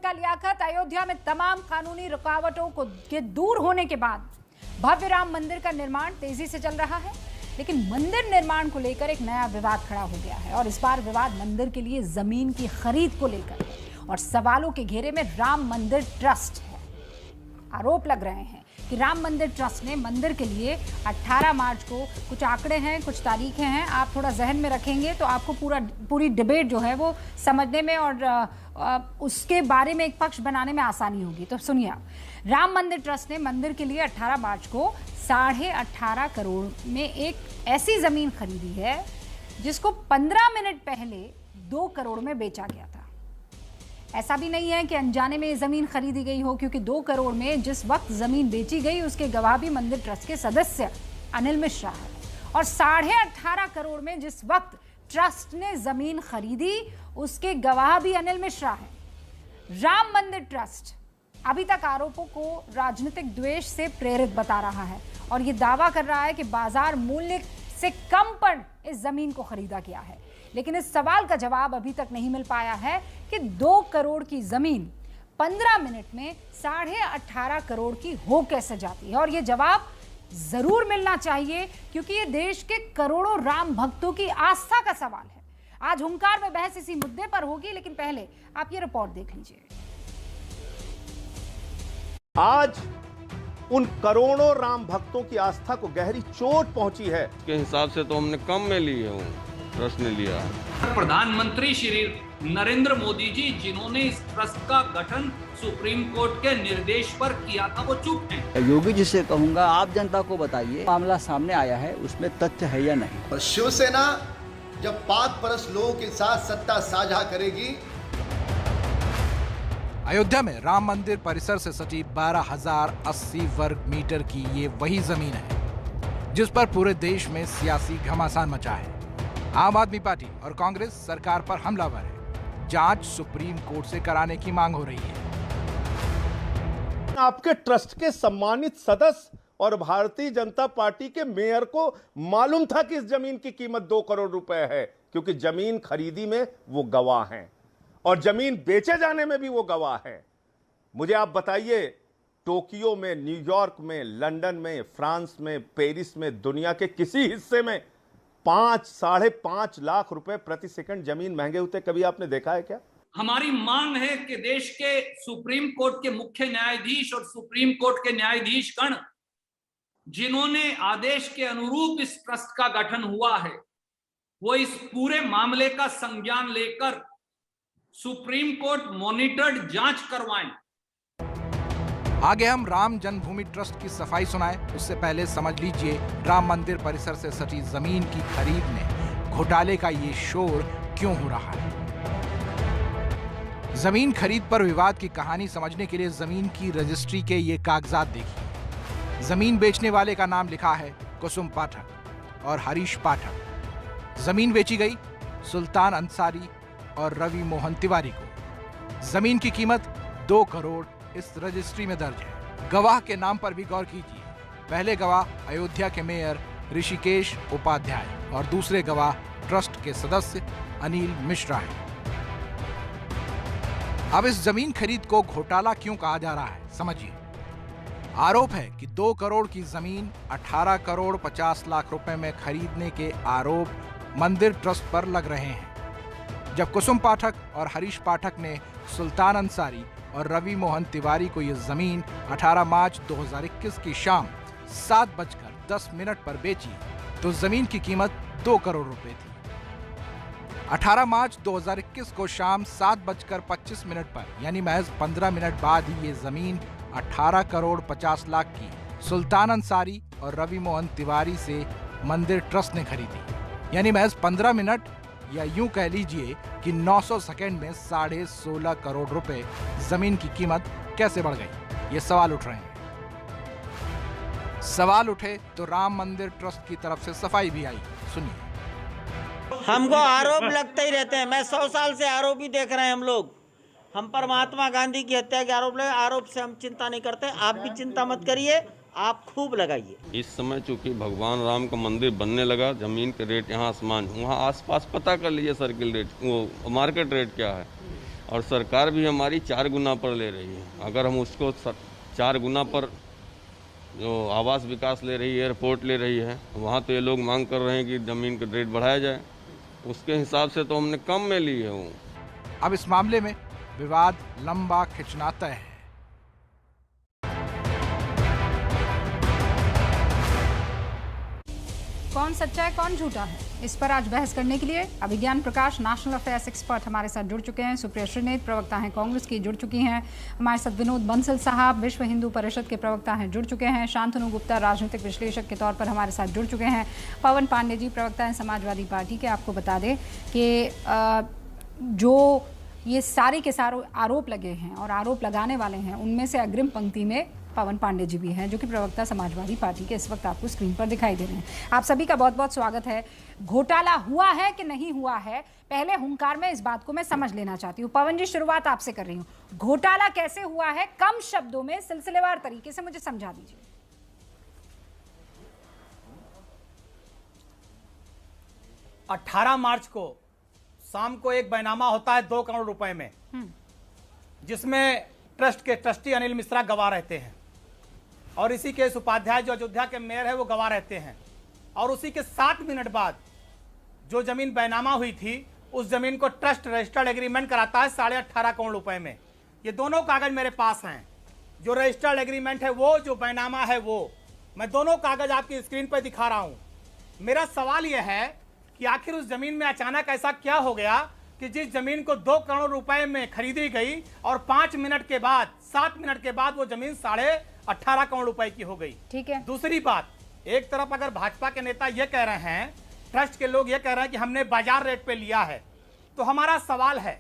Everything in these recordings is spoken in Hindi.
मल्लिका लियाकत, अयोध्या में तमाम कानूनी रुकावटों के दूर होने के बाद भव्य राम मंदिर का निर्माण तेजी से चल रहा है। लेकिन मंदिर निर्माण को लेकर एक नया विवाद खड़ा हो गया है और इस बार विवाद मंदिर के लिए जमीन की खरीद को लेकर है और सवालों के घेरे में राम मंदिर ट्रस्ट है। आरोप लग रहे हैं कि राम मंदिर ट्रस्ट ने मंदिर के लिए 18 मार्च को, कुछ आंकड़े हैं, कुछ तारीखें हैं, आप थोड़ा जहन में रखेंगे तो आपको पूरी डिबेट जो है वो समझने में और उसके बारे में एक पक्ष बनाने में आसानी होगी। तो सुनिए आप, राम मंदिर ट्रस्ट ने मंदिर के लिए 18 मार्च को 18.5 करोड़ में एक ऐसी जमीन खरीदी है जिसको 15 मिनट पहले 2 करोड़ में बेचा गया था। ऐसा भी नहीं है कि अनजाने में ये जमीन खरीदी गई हो, क्योंकि 2 करोड़ में जिस वक्त जमीन बेची गई उसके गवाह भी मंदिर ट्रस्ट के सदस्य अनिल मिश्रा है और 18.5 करोड़ में जिस वक्त ट्रस्ट ने जमीन खरीदी उसके गवाह भी अनिल मिश्रा है। राम मंदिर ट्रस्ट अभी तक आरोपों को राजनीतिक द्वेष से प्रेरित बता रहा है और ये दावा कर रहा है कि बाजार मूल्य से कम पर इस जमीन को खरीदा गया है। लेकिन इस सवाल का जवाब अभी तक नहीं मिल पाया है कि 2 करोड़ की जमीन 15 मिनट में 18.5 करोड़ की हो कैसे जाती है, और ये जवाब जरूर मिलना चाहिए क्योंकि ये देश के करोड़ों राम भक्तों की आस्था का सवाल है। आज हुंकार में बहस इसी मुद्दे पर होगी, लेकिन पहले आप ये रिपोर्ट देख लीजिए। आज उन करोड़ों राम भक्तों की आस्था को गहरी चोट पहुंची है। के हिसाब से तो हमने कम में ली है, ट्रस्ट ने लिया। प्रधानमंत्री श्री नरेंद्र मोदी जी जिन्होंने इस ट्रस्ट का गठन सुप्रीम कोर्ट के निर्देश पर किया था वो चुप हैं। योगी जी से कहूंगा, आप जनता को बताइए मामला सामने आया है उसमें तथ्य है या नहीं। और शिवसेना जब पाक परस्त लोगों के साथ सत्ता साझा करेगी। अयोध्या में राम मंदिर परिसर से सटी 12,080 वर्ग मीटर की ये वही जमीन है जिस पर पूरे देश में सियासी घमासान मचा है। आम आदमी पार्टी और कांग्रेस सरकार पर हमलावर है। जांच सुप्रीम कोर्ट से कराने की मांग हो रही है। आपके ट्रस्ट के सम्मानित सदस्य और भारतीय जनता पार्टी के मेयर को मालूम था कि इस जमीन की कीमत 2 करोड़ रुपए है, क्योंकि जमीन खरीदी में वो गवाह हैं और जमीन बेचे जाने में भी वो गवाह हैं। मुझे आप बताइए, टोक्यो में, न्यूयॉर्क में, लंदन में, फ्रांस में, पेरिस में, दुनिया के किसी हिस्से में 5-5.5 लाख रुपए प्रति सेकंड जमीन महंगे होते कभी आपने देखा है क्या? हमारी मांग है कि देश के सुप्रीम कोर्ट के मुख्य न्यायाधीश और सुप्रीम कोर्ट के न्यायाधीश गण जिन्होंने आदेश के अनुरूप इस ट्रस्ट का गठन हुआ है वो इस पूरे मामले का संज्ञान लेकर सुप्रीम कोर्ट मॉनिटर्ड जांच करवाएं। आगे हम राम जन्मभूमि ट्रस्ट की सफाई सुनाएं, उससे पहले समझ लीजिए राम मंदिर परिसर से सटी जमीन की खरीद में घोटाले का ये शोर क्यों हो रहा है। जमीन खरीद पर विवाद की कहानी समझने के लिए जमीन की रजिस्ट्री के ये कागजात देखिए। जमीन बेचने वाले का नाम लिखा है कुसुम पाठक और हरीश पाठक। जमीन बेची गई सुल्तान अंसारी और रवि मोहन तिवारी को। जमीन की कीमत 2 करोड़ इस रजिस्ट्री में दर्ज है। गवाह के नाम पर भी गौर कीजिए। पहले गवाह अयोध्या के मेयर ऋषिकेश उपाध्याय और दूसरे गवाह ट्रस्ट के सदस्य अनिल मिश्रा हैं। अब इस जमीन खरीद को घोटाला क्यों कहा जा रहा है, समझिए। आरोप है कि 2 करोड़ की जमीन 18 करोड़ 50 लाख रुपए में खरीदने के आरोप मंदिर ट्रस्ट पर लग रहे हैं। जब कुसुम पाठक और हरीश पाठक ने सुल्तान अंसारी और रवि मोहन तिवारी को यह जमीन 18 मार्च 2021 की शाम 7:10 पर बेची तो जमीन की कीमत 2 करोड़ रुपए थी। 18 मार्च 2021 को शाम 7:25 पर यानी महज 15 मिनट बाद ही ये जमीन 18 करोड़ 50 लाख की सुल्तान अंसारी और रवि मोहन तिवारी से मंदिर ट्रस्ट ने खरीदी। यानी महज 15 मिनट या यूं कह लीजिए कि 900 सेकंड में 16.5 करोड़ रुपए जमीन की कीमत कैसे बढ़ गई, ये सवाल उठ रहे हैं। सवाल उठे तो राम मंदिर ट्रस्ट की तरफ से सफाई भी आई, सुनिए। हमको आरोप लगते ही रहते हैं। मैं 100 साल से आरोप ही देख रहे हैं हम लोग। हम पर महात्मा गांधी की हत्या के आरोप लगे, आरोप से हम चिंता नहीं करते। आप भी चिंता मत करिए, आप खूब लगाइए। इस समय चूंकि भगवान राम का मंदिर बनने लगा, जमीन के रेट यहाँ आसमान, वहाँ आसपास पता कर लीजिए सर्किल रेट, वो मार्केट रेट क्या है। और सरकार भी हमारी 4 गुना पर ले रही है। अगर हम उसको 4 गुना पर जो आवास विकास ले रही है, एयरपोर्ट ले रही है, वहाँ तो ये लोग मांग कर रहे हैं कि ज़मीन का रेट बढ़ाया जाए। उसके हिसाब से तो हमने कम में ली है वो। अब इस मामले में विवाद लंबा खिंचनाता है। कौन सच्चा है कौन झूठा है, इस पर आज बहस करने के लिए अभिज्ञान प्रकाश नेशनल अफेयर्स एक्सपर्ट हमारे साथ जुड़ चुके हैं। सुप्रिया श्रीनेत प्रवक्ता हैं कांग्रेस की, जुड़ चुकी हैं हमारे साथ। विनोद बंसल साहब विश्व हिंदू परिषद के प्रवक्ता हैं, जुड़ चुके हैं। शांतनु गुप्ता राजनीतिक विश्लेषक के तौर पर हमारे साथ जुड़ चुके हैं। पवन पांडे जी प्रवक्ता हैं समाजवादी पार्टी के। आपको बता दें कि जो ये सारे के सारे आरोप लगे हैं और आरोप लगाने वाले हैं, उनमें से अग्रिम पंक्ति में पवन पांडे जी भी हैं, जो कि प्रवक्ता समाजवादी पार्टी के इस वक्त आपको स्क्रीन पर दिखाई दे रहे हैं। आप सभी का बहुत बहुत स्वागत है। घोटाला हुआ है कि नहीं हुआ है, पहले हुंकार में इस बात को मैं समझ लेना चाहती हूँ। पवन जी, शुरुआत आपसे कर रही हूँ। घोटाला कैसे हुआ है, कम शब्दों में सिलसिलेवार तरीके से मुझे समझा दीजिए। 18 मार्च को शाम को एक बैनामा होता है 2 करोड़ रुपए में, जिसमें ट्रस्ट के ट्रस्टी अनिल मिश्रा गवाह रहते हैं और इसी के उपाध्याय जो अयोध्या के मेयर है वो गवाह रहते हैं। और उसी के 7 मिनट बाद जो जमीन बैनामा हुई थी, उस जमीन को ट्रस्ट रजिस्टर्ड एग्रीमेंट कराता है 18.5 करोड़ रुपए में। ये दोनों कागज मेरे पास हैं, जो रजिस्टर्ड एग्रीमेंट है वो, जो बैनामा है वो। मैं दोनों कागज आपकी स्क्रीन पर दिखा रहा हूं। मेरा सवाल यह है कि आखिर उस जमीन में अचानक ऐसा क्या हो गया कि जिस जमीन को 2 करोड़ रुपए में खरीदी गई और 5 मिनट के बाद, 7 मिनट के बाद वो जमीन 18.5 करोड़ रुपए की हो गई। ठीक है। दूसरी बात, एक तरफ अगर भाजपा के नेता ये कह रहे हैं, ट्रस्ट के लोग ये कह रहे हैं कि हमने बाजार रेट पे लिया है, तो हमारा सवाल है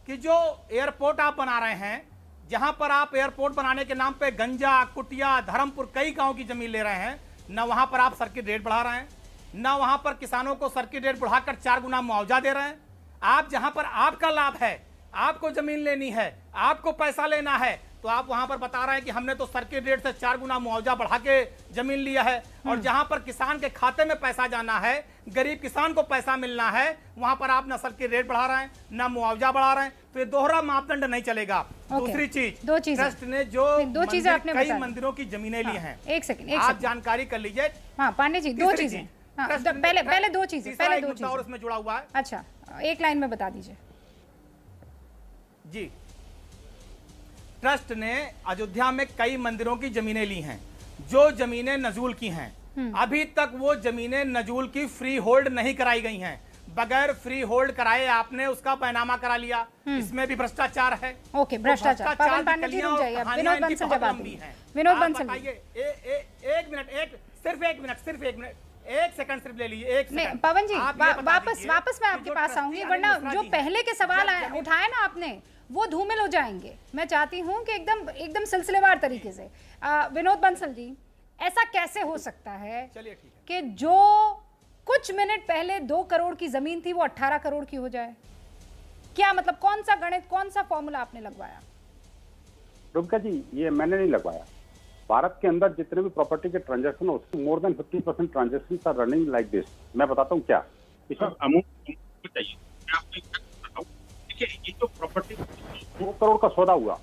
कि जो एयरपोर्ट आप बना रहे हैं, जहां पर आप एयरपोर्ट बनाने के नाम पे गंजा, कुटिया, धर्मपुर कई गांव की जमीन ले रहे हैं, न वहां पर आप सर्किट रेट बढ़ा रहे हैं, न वहां पर किसानों को सर्किट रेट बढ़ाकर 4 गुना मुआवजा दे रहे हैं। आप जहां पर आपका लाभ है, आपको जमीन लेनी है, आपको पैसा लेना है, तो आप वहां पर बता रहे हैं कि हमने तो सर्किट रेट से 4 गुना मुआवजा बढ़ा के जमीन लिया है। और जहां पर किसान के खाते में पैसा जाना है, गरीब किसान को पैसा मिलना है, वहां पर आप न सर्किट रेट बढ़ा रहे हैं, न मुआवजा बढ़ा रहे हैं। तो ये दोहरा मापदंड नहीं चलेगा। दूसरी चीज, ट्रस्ट ने जो कई मंदिरों की जमीनें ली हैं, एक सेकंड आप जानकारी कर लीजिए। हाँ पांडे जी, 2 चीजें, पहले 2 चीजें और उसमें जुड़ा हुआ है। अच्छा, एक लाइन में बता दीजिए जी। ट्रस्ट ने अयोध्या में कई मंदिरों की जमीनें ली हैं, जो जमीनें नजूल की हैं। अभी तक वो जमीनें नजूल की फ्री होल्ड नहीं कराई गई हैं। बगैर फ्री होल्ड कराए आपने उसका बैनामा करा लिया। इसमें भी भ्रष्टाचार है। ओके, भ्रष्टाचार। पवन पांडे जी रुक जाइए, विनोद बंसल जब आते हैं। विनोद बंसल, एक मिनट, सिर्फ एक मिनट, 1 सेकंड सिर्फ ले लीजिए। एक सेकंड पवन जी, वापस मैं आपके पास आऊंगी, वरना जो पहले के सवाल उठाए ना आपने, वो धूमिल हो जाएंगे। मैं चाहती हूं कि एकदम सिलसिलेवार तरीके से। विनोद बंसल जी, ऐसा कैसे हो सकता है कि जो कुछ मिनट पहले 2 करोड़ की जमीन थी वो 18 करोड़ की हो जाए? क्या मतलब, कौन सा गणित, कौन सा फॉर्मूला आपने लगवाया? रुमका जी, ये मैंने नहीं लगवाया। भारत के अंदर जितने भी प्रॉपर्टी के ट्रांजैक्शन हो, उसमें more than 50% transaction are running like this. मैं बताता हूँ क्या इसमें अमाउंट चाहिए। मैं आपको एक बात बताऊं, देखिए ये जो प्रॉपर्टी 2 करोड़ का सौदा हुआ,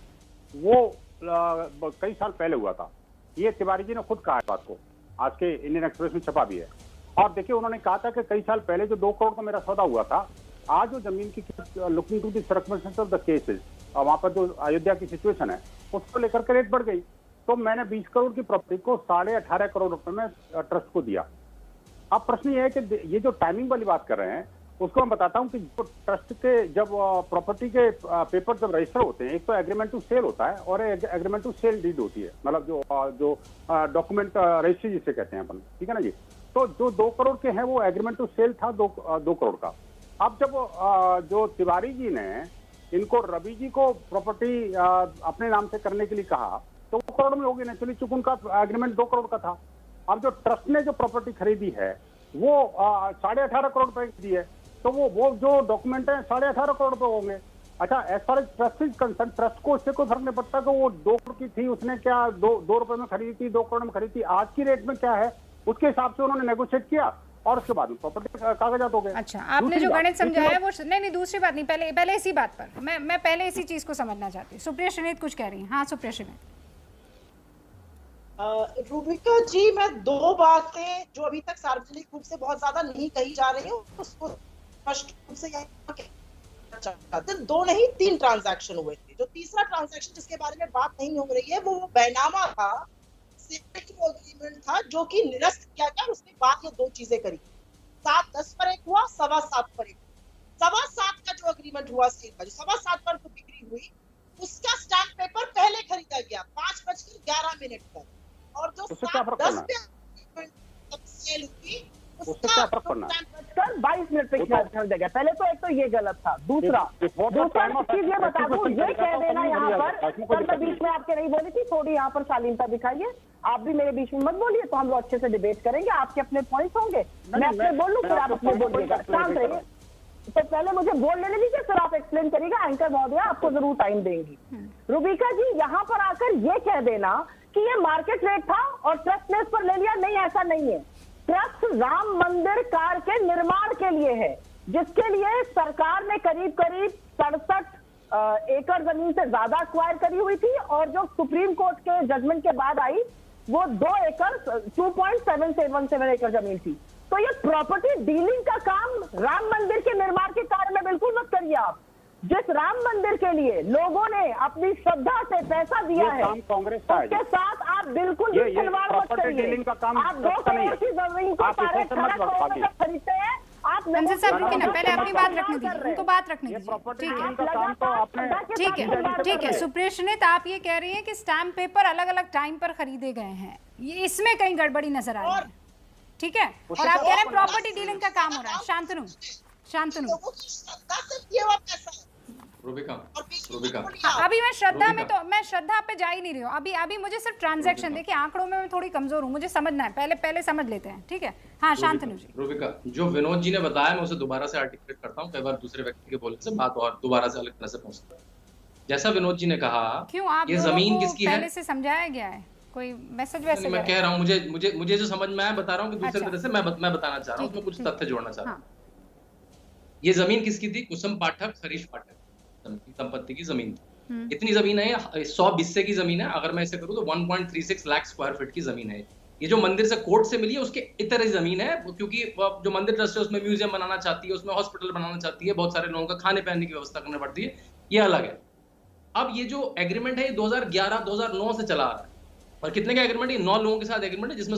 वो कई साल पहले हुआ था। ये तिवारी जी ने खुद कहा है बात को, आज के इंडियन एक्सप्रेस में छपा भी है। और देखिए, उन्होंने कहा था कि कई साल पहले जो 2 करोड़ का मेरा सौदा हुआ था, आज जो जमीन की looking to the circumstances of the cases, वहां पर जो अयोध्या की सिचुएशन है, उसको लेकर के रेट बढ़ गई। तो मैंने 20 करोड़ की प्रॉपर्टी को 18.5 करोड़ रुपए में ट्रस्ट को दिया। अब प्रश्न ये है कि ये जो टाइमिंग वाली बात कर रहे हैं, उसको मैं बताता हूं कि जो ट्रस्ट के जब प्रॉपर्टी के पेपर जब रजिस्टर होते हैं, एक तो एग्रीमेंट टू सेल होता है और एग्रीमेंट टू सेल डीड होती है, मतलब जो डॉक्यूमेंट रजिस्ट्री जिसे कहते हैं अपन, ठीक है ना जी। तो जो 2 करोड़ के हैं वो एग्रीमेंट टू सेल था 2 करोड़ का। अब जब जो तिवारी जी ने इनको रवि जी को प्रॉपर्टी अपने नाम से करने के लिए कहा, तो 2 करोड़ में होगी नेचुरली, चूंकि उनका एग्रीमेंट 2 करोड़ का था। अब जो ट्रस्ट ने जो प्रॉपर्टी खरीदी है वो 18.5 करोड़ रुपए की दी है, तो वो जो डॉक्यूमेंट है 18.5 करोड़ रुपए होंगे। अच्छा, as far as trust is concerned, trust को इससे कोई फर्क नहीं पड़ता कि वो 2 करोड़ की थी, उसने क्या 2 रुपए में खरीदी थी, 2 करोड़ में खरीदी थी। आज की रेट में क्या है उसके हिसाब से उन्होंने नेगोशिएट किया और उसके बाद में प्रॉपर्टी कागजात हो गए। अच्छा, आपने जो गणित समझाया है वो नहीं, दूसरी बात नहीं, पहले इसी बात पर मैं पहले इसी चीज को समझना चाहती हूँ। सुप्रिया श्रीनेत कुछ कह रही हैं। हाँ सुप्रिया श्रीनेत। रूबिका जी, मैं दो बातें जो अभी तक सार्वजनिक रूप से बहुत ज्यादा नहीं कही जा रही हूँ उसको स्पष्ट रूप से दो नहीं 3 ट्रांजैक्शन हुए थे। जो तीसरा ट्रांजैक्शन जिसके बारे में बात नहीं हो रही है वो बैनामा था, एग्रीमेंट था जो कि निरस्त किया गया। उसके बाद ये 2 चीजें करी, 7-10 पर एक हुआ, 7.25 पर एक। 7.25 का जो एग्रीमेंट हुआ सेल का, जो 7.25 पर जो बिक्री हुई उसका स्टैम्प पेपर पहले खरीदा गया 5:11 पर, और जो 7:10 पे सेल हुई उससे क्या फर्क पड़ना? सर 22 मिनट पे खरीदा गया। पहले तो एक तो ये गलत था। दूसरा चीज ये बता दूं, ये कह देना यहाँ पर, सर मैं बीच में आपके नहीं बोली थी, थोड़ी यहाँ पर शालीनता दिखाइए। आप भी मेरे बीच में मत बोलिए, तो हम लोग अच्छे से डिबेट करेंगे। आपके अपने पॉइंट्स होंगे, मैं अपने बोलूं फिर आप अपने बोलिएगा। शांत रहिए। तो पहले मुझे बोल लेने दीजिए, फिर आप एक्सप्लेन करिएगा। एंकर महोदया आपको जरूर टाइम देंगी। रूबिका जी, यहाँ पर आकर ये कह देना कि ये मार्केट रेट था और ट्रस्ट ने इस पर ले लिया, नहीं, ऐसा नहीं है। ट्रस्ट राम मंदिर कार के निर्माण के लिए है, जिसके लिए सरकार ने करीब 67 एकड़ जमीन से ज्यादा एक्वायर करी हुई थी, और जो सुप्रीम कोर्ट के जजमेंट के बाद आई वो 2 एकड़ 2.717 एकड़ जमीन थी। तो ये प्रॉपर्टी डीलिंग का काम राम मंदिर के निर्माण के कार्य में बिल्कुल मत करिए आप। जिस राम मंदिर के लिए लोगों ने अपनी श्रद्धा से पैसा दिया है, कांग्रेस का उसके साथ आप बिल्कुल भी खिलवाड़ मत करिए। आप 2 करोड़ की जमीन को 18.5 करोड़ में खरीदते हैं। आप संसद साहब रुकिए ना, पहले अपनी बात रखने दीजिए, उनको बात रखने दीजिए। ठीक है सुप्रिया श्रीनेत, आप ये कह रही हैं कि स्टैम्प पेपर अलग अलग टाइम पर खरीदे गए हैं, ये इसमें कहीं गड़बड़ी नजर आ रही है, ठीक है? और आप कह रहे हैं प्रॉपर्टी डीलिंग का काम हो रहा है। शांतनु रूबिका, अभी मैं श्रद्धा में, तो मैं श्रद्धा पे जा ही नहीं रही हूँ अभी मुझे सिर्फ ट्रांजैक्शन देखिए, आंकड़ों में मैं थोड़ी कमजोर हूँ, मुझे समझना है, पहले समझ लेते हैं, ठीक है? हाँ शांतनु जी। रूबिका, जो विनोद जी ने बताया मैं उसे दोबारा से आर्टिकुलेट करता हूँ, कई बार दूसरे व्यक्ति के बोलने से बात और दोबारा से अलग तरह से पहुंचता है। जैसा विनोद जी ने कहा, क्यों आप ये जमीन किसकी है पहले से समझाया गया है, कोई मैसेज वैसे? मैं कह रहा हूँ, मुझे जो समझ में आया बता रहा हूँ कि दूसरे तरह से मैं बताना चाह रहा हूँ, उसमें कुछ तथ्य जोड़ना चाह रहा हूँ। ये जमीन किसकी थी? कुसुम पाठक, हरीश पाठक दंपत्ति की जमीन थी। इतनी जमीन है, 100 बिस्से की जमीन है। अगर मैं ऐसे करूँ तो 1.36 लाख स्क्वायर फीट की जमीन है। ये जो मंदिर से कोर्ट से मिली है उसके इतर ही जमीन है, क्योंकि जो मंदिर ट्रस्ट है उसमें म्यूजियम बनाना चाहती है, उसमें हॉस्पिटल बनाना चाहती है, बहुत सारे लोगों का खाने पहनने की व्यवस्था करनी पड़ती है, ये अलग है। अब ये जो एग्रीमेंट है ये 2011-2009 से चला आ रहा है। और कितने का एग्रीमेंट? ये 9 लोगों के साथ एग्रीमेंट है, जिसमें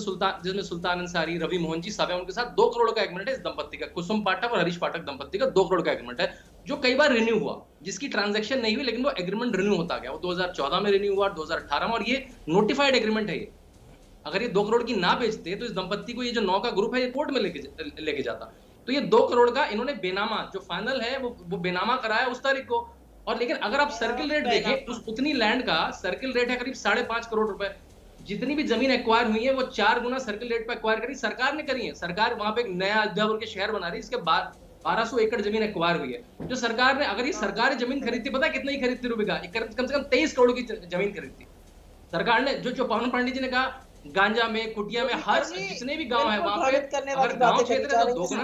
सुल्तान अंसारी, रवि मोहन जी सब है, उनके साथ 2 करोड़ का एग्रीमेंट है इस दंपत्ति का। कुसुम पाठक और हरीश पाठक दंपत्ति का 2 करोड़ का एग्रीमेंट है, जो कई बार रिन्यू हुआ, जिसकी ट्रांजैक्शन नहीं हुई लेकिन वो एग्रीमेंट रिन्यू होता गया। वो 2014 में रिन्यू हुआ, 2018 में, और ये नोटिफाइड एग्रीमेंट है। ये अगर ये 2 करोड़ की ना बेचते तो इस दंपत्ति को ये जो 9 का ग्रुप है ये कोर्ट में लेके जाता। तो ये 2 करोड़ का इन्होंने बेनामा, जो फाइनल है वो बेनामा कराया उस तारीख को। और लेकिन अगर आप सर्किल रेट देखें, उतनी लैंड का सर्किल रेट है करीब 5.5 करोड़ रुपए। जितनी भी जमीन एक्वायर हुई है वो 4 गुना सर्किल रेट पर एक्वायर करी सरकार ने करी है। सरकार वहां पे एक नया अयोध्या बोल के शहर बना रही है, इसके बाद 1200 एकड़ जमीन एक्वायर हुई है। जो सरकार ने, अगर ये सरकार जमीन खरीदती, पता है कितनी खरीदती रूबिका? कम से कम 23 करोड़ की जमीन खरीदती सरकार ने। जो पवन पांडे जी ने कहा, गांजा में, कुटिया में, हर जितने भी गांव है वहां पे, अगर गांव क्षेत्र है तो 2 गुना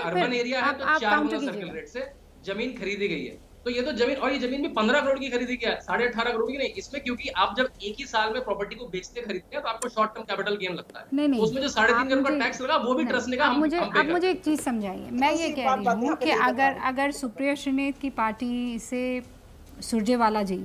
अर्बन एरिया है तो 4 गुना सर्किल रेट से जमीन खरीदी गई है। तो ये तो जमीन, और ये जमीन भी 15 करोड़ की खरीदी गया है, 18.5 करोड़ की नहीं। इसमें क्योंकि आप जब एक ही साल में प्रॉपर्टी को बेचते खरीदते हैं तो आपको शॉर्ट टर्म कैपिटल गेन लगता है। नहीं, तो उसमें जो 3.5 करोड़ का टैक्स लगा वो भी ट्रस्ट ने कहा हम अब मुझे एक चीज समझाइए। मैं ये कह रही हूँ कि अगर सुप्रिया श्रीनेत की पार्टी से सुरजेवाला जी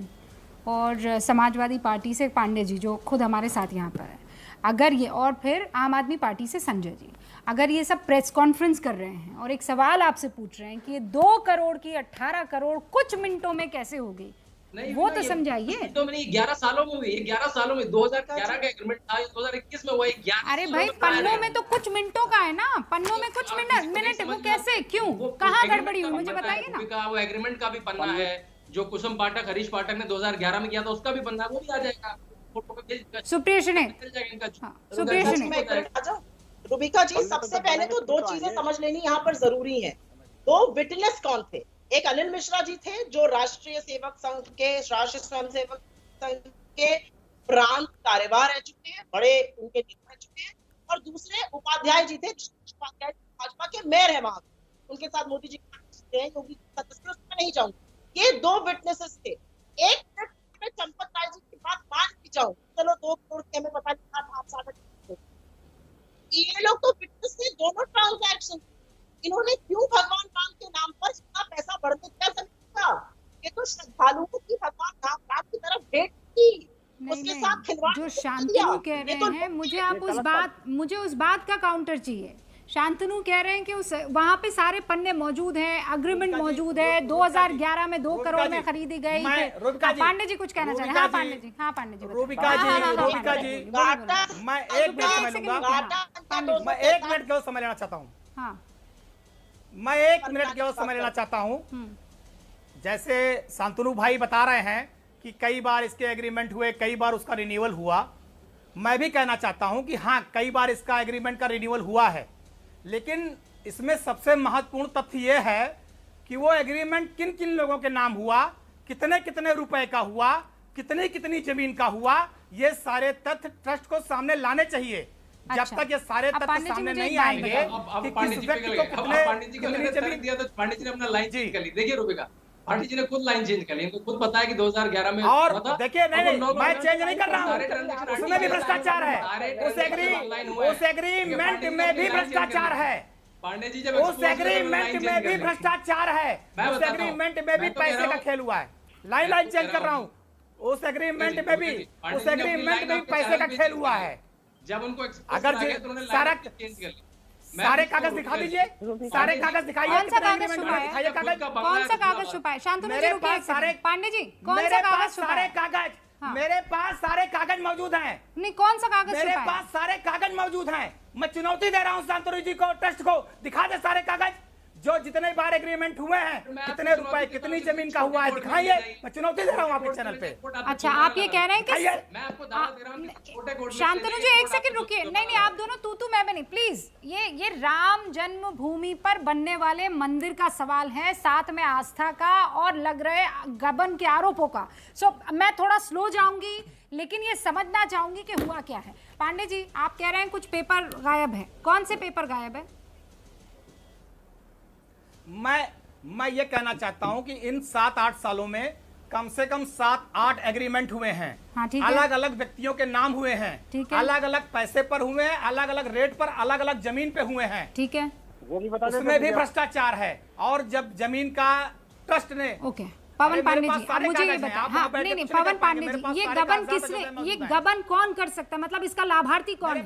और समाजवादी पार्टी से पांडे जी, जो खुद हमारे साथ यहाँ पर है, अगर ये, और फिर आम आदमी पार्टी से संजय जी, अगर ये सब प्रेस कॉन्फ्रेंस कर रहे हैं और एक सवाल आपसे पूछ रहे हैं कि ये 2 करोड़ की 18 करोड़ कुछ मिनटों में कैसे हो गई, वो तो समझाइए। तो मैंने 11 सालों में हुई, 11 सालों में 2011 का एग्रीमेंट था, 2021 में हुआ। 11 अरे भाई पन्नों में तो कुछ मिनटों का है ना, पन्नों में कुछ मिनट, वो कैसे, क्यों, कहाँ गड़बड़ी हुई, मुझे बताइए ना। वो एग्रीमेंट का भी पन्ना है, जो कुसुम पाठक, हरीश पाठक ने 2011 में किया था उसका भी पन्ना, वो भी आ जाएगा। सुप्रिया श्रीनेत, रूबिका जी, सबसे पहले तो 2 चीजें समझ लेनी यहाँ पर जरूरी है। 2 विटनेस कौन थे? एक अनिल मिश्रा जी थे, जो राष्ट्रीय सेवक संघ के, राष्ट्रीय स्वयंसेवक संघ के प्रांत कार्यवाह रह चुके हैं, बड़े उनके नेता रह चुके हैं। और दूसरे उपाध्याय जी थे, उपाध्याय भाजपा के मेयर है वहां, उनके साथ मोदी जी थे, योगी सदस्य, उसमें नहीं जाऊंगी। ये 2 विटनेसेस थे। एक मिनट चंपत राय जी की बात मान भी जाऊं, चलो 2 करोड़ के हमें पता नहीं था, आप साथ ये लोग तो विटनेस थे दोनों ट्रांजैक्शन। इन्होंने क्यों भगवान राम के नाम पर इतना पैसा बढ़ते क्या समझा? ये तो श्रद्धालुओं की भगवान राम की तरफ भेंट थी, उसके साथ खिलवाड़। जो शांतनु कह रहे हैं, मुझे उस बात का काउंटर चाहिए। शांतनु कह रहे हैं कि उस वहाँ पे सारे पन्ने मौजूद हैं, अग्रीमेंट मौजूद है, 2011 में 2 करोड़ में खरीदी गई। पांडे जी कुछ कहना चाह रहे हैं? हाँ पांडे जी, हाँ पांडे जी, रूबिका जी, मैं 1 मिनट समय लूंगा, मैं 1 मिनट केवल समय लेना चाहता हूँ। मैं 1 मिनट केवल समय लेना चाहता हूँ। जैसे शांतनु भाई बता रहे हैं कि कई बार इसके एग्रीमेंट हुए, कई बार उसका रिन्यूअल हुआ। मैं भी कहना चाहता हूं कि हाँ, कई बार इसका एग्रीमेंट का रिन्यूअल हुआ है, लेकिन इसमें सबसे महत्वपूर्ण तथ्य यह है कि वो एग्रीमेंट किन किन लोगों के नाम हुआ, कितने कितने रुपए का हुआ, कितनी कितनी जमीन का हुआ, ये सारे तथ्य ट्रस्ट को सामने लाने चाहिए। जब तक ये सारे तथ्य सामने नहीं आएंगे कि किस व्यक्ति को कितनी जमीन दिया, तो पांडे जी ने अपना लाइन चेंज कर ली। देखिए रूबिका, पांडे जी ने खुद लाइन चेंज कर ली, इनको खुद पता है कि 2011 में और देखिए नहीं, मैं चेंज नहीं कर रहा हूं, उसमें भी भ्रष्टाचार है, उस एग्रीमेंट में भी भ्रष्टाचार है। पांडे जी, उस एग्रीमेंट में भी भ्रष्टाचार है, उस एग्रीमेंट में भी पैसे का खेल हुआ है। लाइन चेंज कर रहा हूँ, उस एग्रीमेंट में भी पैसे का खेल हुआ है। जब उनको अगर सारे कागज दिखा दीजिए, सारे कागज दिखाइए। कौन सा कागज छुपाए? कौन सा कागज छुपाए? शांतनु जी रुकिए, सारे पांडे जी कौन सा कागज छुपाए? सारे कागज मेरे पास सारे कागज मौजूद हैं। नहीं, कौन सा कागज? मेरे पास सारे कागज मौजूद हैं। मैं चुनौती दे रहा हूँ शांतनु जी को, ट्रस्ट को, दिखा दे सारे कागज, जो जितने बार एग्रीमेंट हुए हैं, कितने रुपए, कितनी जमीन का हुआ है, दिखाइए। मैं चुनौती दे रहा हूँ आपके चैनल पे। अच्छा, आप ये कह रहे हैं कि मैं आपको दावा दे रहा हूं कि छोटे शांतनु जी 1 सेकंड रुकिए। नहीं, आप दोनों तू मैं नहीं, प्लीज। ये राम जन्मभूमि पर बनने वाले मंदिर का सवाल है, साथ में आस्था का और लग रहे गबन के आरोपों का। सो मैं थोड़ा स्लो जाऊंगी, लेकिन ये समझना चाहूंगी कि हुआ क्या है। पांडे जी, आप कह रहे हैं कुछ पेपर गायब है, कौन से पेपर गायब है? मैं ये कहना चाहता हूं कि इन 7-8 सालों में कम से कम 7-8 एग्रीमेंट हुए हैं। हाँ, अलग अलग व्यक्तियों के नाम हुए हैं, अलग अलग पैसे पर हुए हैं, अलग अलग रेट पर, अलग अलग जमीन पे हुए हैं। ठीक है, वो भी बता उसमें भी भ्रष्टाचार है। और जब जमीन का ट्रस्ट ने पवन पांडे जी, अब मुझे ये बताओ। हाँ, नहीं, पवन पांडे जी, ये गबन किसने, ये गबन कौन कर सकता है? मतलब इसका लाभार्थी कौन है?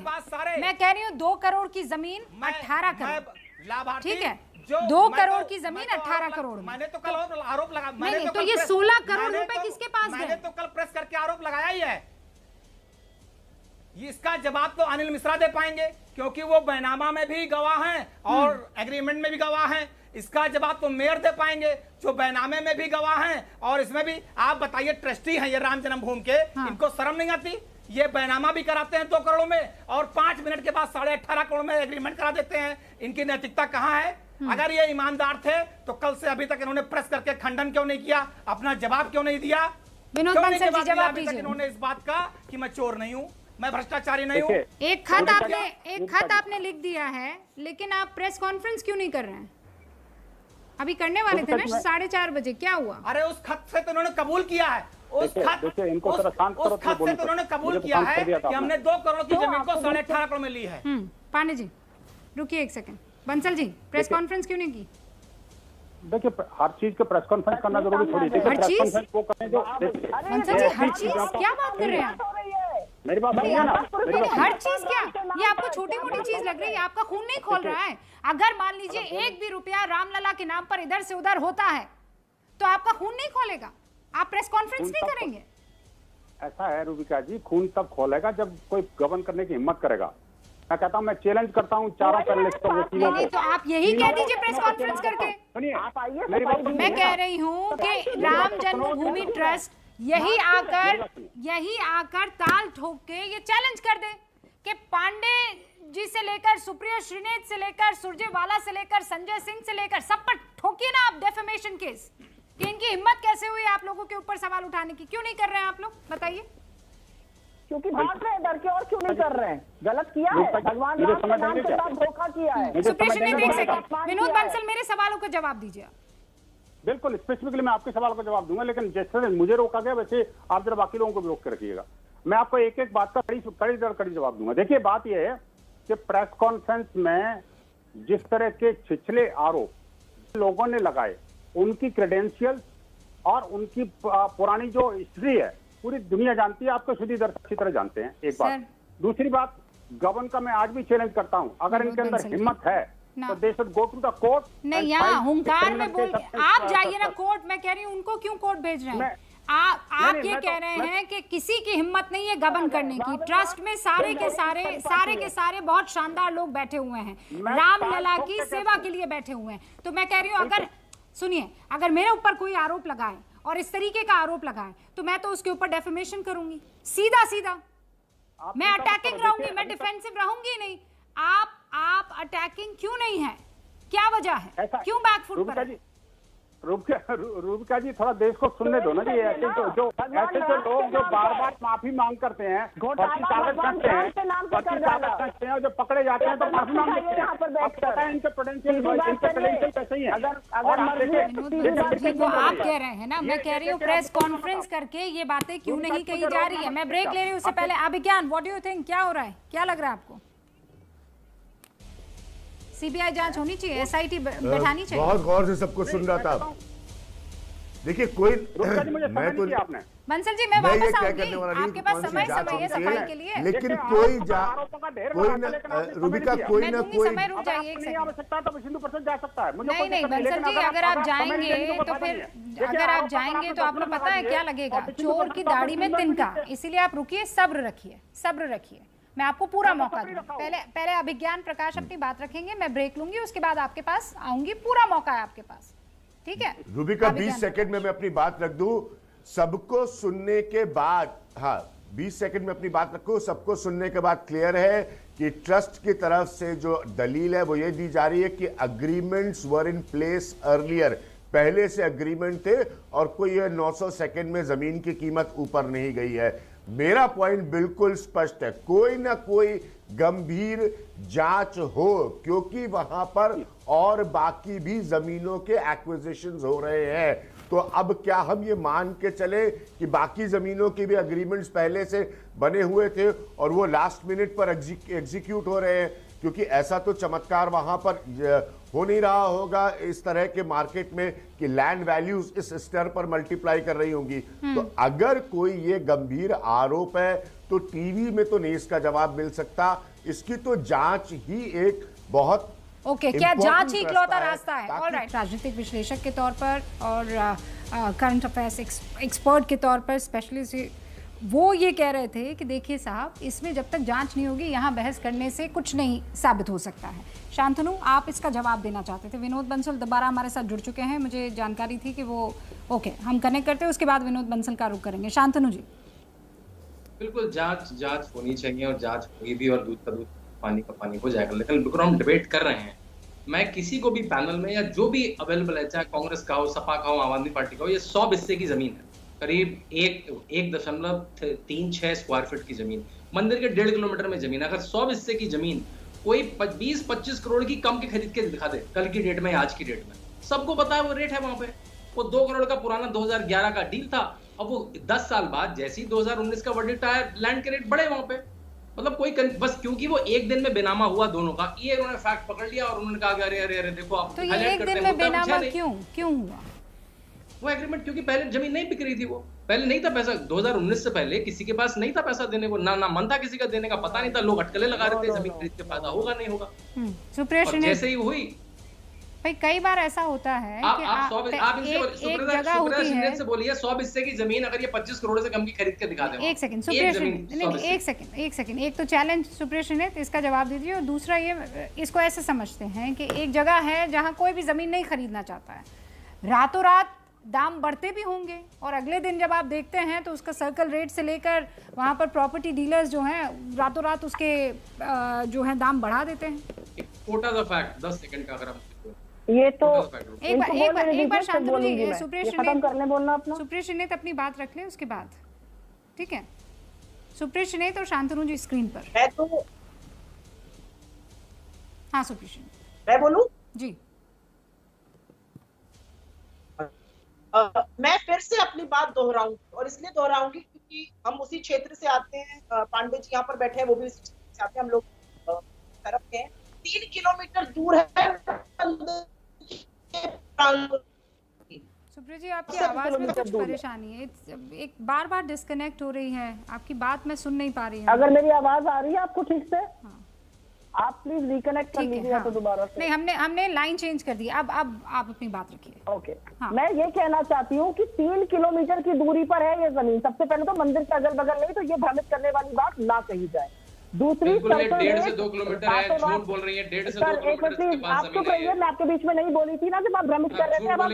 मैं कह रही हूँ 2 करोड़ की जमीन 18 करोड़ लाभार्थी, ठीक है, 2 करोड़ की जमीन 18 करोड़। मैंने तो कल आरोप लगा, नहीं, तो ये 16 करोड़ रुपए किसके पास गए? मैंने तो कल प्रेस करके आरोप लगाया ही है। इसका जवाब तो अनिल मिश्रा दे पाएंगे, क्योंकि वो बैनामा में भी गवाह हैं और एग्रीमेंट में भी गवाह हैं। इसका जवाब तो मेयर दे पाएंगे, जो बैनामे में भी गवाह हैं और इसमें भी। आप बताइए, ट्रस्टी हैं ये राम जन्मभूमि के, इनको शर्म नहीं आती? ये बैनामा भी कराते हैं 2 करोड़ में और 5 मिनट के बाद 18.5 करोड़ में एग्रीमेंट करा देते हैं। इनकी नैतिकता कहाँ है? अगर ये ईमानदार थे तो कल से अभी तक इन्होंने प्रेस करके खंडन क्यों नहीं किया, अपना जवाब क्यों नहीं दिया? विनोद बंसल जी, जवाब दीजिए। इन्होंने इस बात का कि मैं चोर नहीं हूँ, मैं भ्रष्टाचारी नहीं हूँ। एक खत आपने लिख दिया है, लेकिन आप प्रेस कॉन्फ्रेंस क्यों नहीं कर रहे हैं? अभी करने वाले थे ना 4:30 बजे, क्या हुआ? अरे उस खत से तो उन्होंने कबूल किया है, उस खत से तो उन्होंने कबूल किया है कि हमने 2 करोड़ की जमीन को 18.5 करोड़ में ली है। पांडे जी रुकिए 1 second. Bansal ji, press conference क्यों नहीं की? देखिए, हर चीज के प्रेस कॉन्फ्रेंस करना जरूरी थोड़ी है। हर चीज बंसल जी, हर चीज क्या बात कर रहे हैं? मेरी बात नहीं है ना? हर चीज क्या? ये आपको छोटी मोटी चीज लग रही है? आपका खून नहीं खोल रहा है? अगर मान लीजिए 1 भी रुपया रामलला के नाम पर इधर से उधर होता है तो आपका खून नहीं खोलेगा? आप प्रेस कॉन्फ्रेंस नहीं करेंगे? ऐसा है रूबिका जी, खून तब खोलेगा जब कोई गबन करने की हिम्मत करेगा। मैं कहता हूँ, मैं चैलेंज करता हूँ चारों पैनलिस्टों को। तो आप यही कह दीजिए प्रेस कॉन्फ्रेंस करके। मैं कह रही हूँ कि राम जन्मभूमि ट्रस्ट यही आकर ताल ठोक के ये चैलेंज कर दे कि पांडे जी से लेकर सुप्रिया श्रीनेत से लेकर सुरजेवाला से लेकर संजय सिंह से लेकर सब पर ठोकिए ना आप डेफेमेशन केस। कि इनकी हिम्मत कैसे हुई आप लोगों के ऊपर सवाल उठाने की? क्यों नहीं कर रहे हैं आप लोग, बताइए? क्योंकि भाग रहे हैं डर के, और क्यों नहीं कर रहे हैं? गलत किया है, भगवान राम के नाम के साथ धोखा किया है। सुप्रिया श्रीनेत, एक सेकंड, विनोद बंसल मेरे सवालों का जवाब दीजिए। बिल्कुल स्पेसिफिकली मैं आपके सवाल का जवाब दूंगा, लेकिन जैसे मुझे रोका गया वैसे आप जरा बाकी लोगों को भी रोक के रखिएगा। मैं आपको एक एक बात का कड़ी जवाब दूंगा। देखिए, बात यह है कि प्रेस कॉन्फ्रेंस में जिस तरह के छिछले आरोप लोगों ने लगाए, उनकी क्रेडेंशियल्स और उनकी पुरानी जो हिस्ट्री है पूरी दुनिया जानती है, आपको शुद्ध दर्शक अच्छी तरह जानते हैं। एक बात। दूसरी बात, गवर्नमेंट का मैं आज भी चैलेंज करता हूं, अगर इनके अंदर हिम्मत है तो they should go to the court. नहीं, यहाँ हुंकार में बोल आप जाइए ना कोर्ट। मैं कह रही हूँ उनको क्यों कोर्ट भेज रहे हैं? आप ये कह रहे हैं कि किसी की हिम्मत नहीं है गबन करने की। ट्रस्ट में सारे के सारे बहुत शानदार लोग बैठे हुए हैं, रामलला की सेवा के लिए बैठे हुए हैं। तो मैं कह रही हूँ, अगर सुनिए, अगर मेरे ऊपर कोई आरोप लगाए और इस तरीके का आरोप लगाए तो मैं तो उसके ऊपर डेफेमेशन करूंगी, सीधा सीधा। मैं अटैकिंग रहूंगी, मैं डिफेंसिव रहूंगी नहीं। आप अटैकिंग क्यों नहीं है? क्या वजह है? क्यों बैकफुट पर? रूबिका जी, थोड़ा देश को सुनने दो ना जी। ऐसे जो लोग जो बार बार माफी मांग करते हैं, फर्जी कागज करते हैं और जो पकड़े जाते हैं तो माफी मांग लेते हैं। आपको पता है इनके पोटेंशियल कैसे ही है। वो आप कह रहे हैं ना, मैं कह रही हूँ प्रेस कॉन्फ्रेंस करके ये बातें क्यों नहीं कही जा रही है। मैं ब्रेक ले रही हूँ, उससे पहले अभिज्ञान, व्हाट डू यू थिंक, क्या हो रहा है, क्या लग रहा है आपको? सीबीआई जांच होनी चाहिए, एसआईटी बैठानी चाहिए। बहुत गौर से सबको सुन रहा था। देखिए, कोई मैं तो बंसल जी, मैं वापस आऊंगी, आपके पास समय है सफाई के लिए, लेकिन कोई रूबिका कोई ना कोई समय, रुक जाइए एक सेकंड, जा सकता है। नहीं बंसल जी, अगर आप जाएंगे तो फिर अगर आप जाएंगे तो आपको पता है क्या लगेगा, चोर की दाढ़ी में तिनका। इसीलिए आप रुकिए, सब्र रखिए। मैं आपको पूरा मौका दूंगी। पहले अभिज्ञान प्रकाश अपनी बात रखेंगे, मैं ब्रेक लूंगी, उसके बाद आपके पास आऊंगी। पूरा मौका है आपके पास, ठीक है रूबिका? 20 सेकंड में मैं अपनी बात रख दूं, सबको सुनने के बाद। हाँ, 20 सेकंड में अपनी बात रखूं, सबको सुनने के बाद क्लियर है कि ट्रस्ट की तरफ से जो दलील है वो ये दी जा रही है कि agreements were in place earlier, पहले से अग्रीमेंट थे और कोई 900 सेकंड में जमीन की कीमत ऊपर नहीं गई है। मेरा पॉइंट बिल्कुल स्पष्ट है, कोई ना कोई गंभीर जांच हो, क्योंकि वहां पर और बाकी भी जमीनों के एक्विजिशंस हो रहे हैं। तो अब क्या हम ये मान के चले कि बाकी जमीनों के भी एग्रीमेंट्स पहले से बने हुए थे और वो लास्ट मिनट पर एग्जीक्यूट हो रहे हैं? क्योंकि ऐसा तो चमत्कार वहां पर हो नहीं रहा होगा इस तरह के मार्केट में कि लैंड वैल्यूज इस स्तर पर मल्टीप्लाई कर रही होंगी। तो अगर कोई ये गंभीर आरोप है तो टीवी में तो नहीं इसका जवाब मिल सकता, इसकी तो जांच ही एक बहुत क्या जांच ही इकलौता रास्ता है? ऑलराइट, राजनीतिक विश्लेषक के तौर पर और करंट अफेयर्स एक्सपर्ट के तौर पर स्पेशलिस्ट वो ये कह रहे थे कि देखिए साहब, इसमें जब तक जांच नहीं होगी यहाँ बहस करने से कुछ नहीं साबित हो सकता है। शांतनु, आप इसका जवाब देना चाहते थे। विनोद बंसल दोबारा हमारे साथ जुड़ चुके हैं, मुझे जानकारी थी कि वो हम कनेक्ट करते हैं, उसके बाद विनोद बंसल का रुख करेंगे। शांतनु जी। बिल्कुल, जांच होनी चाहिए और जांच हुई भी और दूध का दूध पानी का पानी हो जाएगा। लेकिन बिल्कुल हम डिबेट कर रहे हैं, मैं किसी को भी पैनल में या जो भी अवेलेबल है, चाहे कांग्रेस का हो, सपा का हो, आम आदमी पार्टी का हो, ये 100 हिस्से की जमीन है, करीब 1.36 स्क्वायर फीट की जमीन, मंदिर के 1.5 किलोमीटर में जमीन। अगर 100 हिस्से की जमीन कोई 20-25 करोड़ की कम के खरीद के दिखा दे कल की डेट में, आज की डेट में, सबको पता है वो रेट है वहां पे। वो 2 करोड़ का पुराना 2011 का डील था, अब वो 10 साल बाद जैसे ही 2019 का वर्डिक्ट आया, लैंड के रेट बढ़े वहां पे। मतलब कोई बस क्योंकि वो एक दिन में बेनामा हुआ दोनों का, ये उन्होंने फैक्ट पकड़ लिया और उन्होंने कहा अरे अरे अरे देखो आप तो ये एक दिन में बेनामा क्यों हुआ वो एग्रीमेंट? क्योंकि पहले जमीन नहीं बिक रही थी, वो पहले नहीं था पैसा। 2019 से पहले किसी के पास नहीं था पैसा देने को, ना मन था किसी का देने का, पता नहीं था, लोग अटकलें लगा रहे थे जमीन खरीद के, फायदा होगा नहीं होगा। जैसे ही हुई भाई, कई बार ऐसा होता है कि आप से बोलिए 100 हिस्से की जमीन अगर ये 25 करोड़ से कम की खरीद के दिखा दें। एक सेकंड, एक तो चैलेंज सुप्रिया श्रीनेत, इसका जवाब दीजिए। और दूसरा ये, इसको ऐसे समझते हैं कि एक जगह है जहां कोई भी जमीन नहीं खरीदना चाहता है, रातों रात दाम बढ़ते भी होंगे और अगले दिन जब आप देखते हैं तो उसका सर्कल रेट से लेकर वहां पर प्रॉपर्टी डीलर्स जो हैं रातों रात उसके जो है दाम बढ़ा देते हैं। छोटा सा फैक्ट 10 सेकंड का, अगर हम ये तो एक बार शांतनु जी, सुप्रिया श्रीनेत बोलना अपना, सुप्रिया श्रीनेत अपनी बात रख ले, उसके बाद ठीक है। सुप्रीत ने तो शांतनु जी स्क्रीन पर। मैं तो हाँ सुप्रीत, मैं बोलूं जी। मैं फिर से अपनी बात दोहराऊंगी, और इसलिए दोहराऊंगी क्योंकि हम उसी क्षेत्र से आते हैं। पांडे जी यहाँ पर बैठे हैं, वो भी उसी क्षेत्र से आते हैं, हम लोग तरफ के हैं। 3 किलोमीटर दूर है। सुप्रीत जी, आपकी आवाज में कुछ परेशानी है, एक बार बार डिस्कनेक्ट हो रही है, आपकी बात मैं सुन नहीं पा रही हूँ। अगर मेरी आवाज आ रही है आपको ठीक से? हाँ। आप प्लीज रिकनेक्ट कर लीजिए तो दोबारा से। नहीं, हमने लाइन चेंज कर दी। अब आप अपनी बात रखिए। ओके। हाँ। मैं ये कहना चाहती हूँ कि 3 किलोमीटर की दूरी पर है ये जमीन। सबसे पहले तो मंदिर के अगल बगल नहीं, तो ये भ्रमित करने वाली बात ना कही जाए। दूसरी 1.5 से 2 किलोमीटर है, झूठ बोल रही है। 1.5 से 2 किलोमीटर के पास जमीन है। मैं आपके बीच में नहीं बोली थी ना जब आप भ्रमित कर रहे थे। अब आप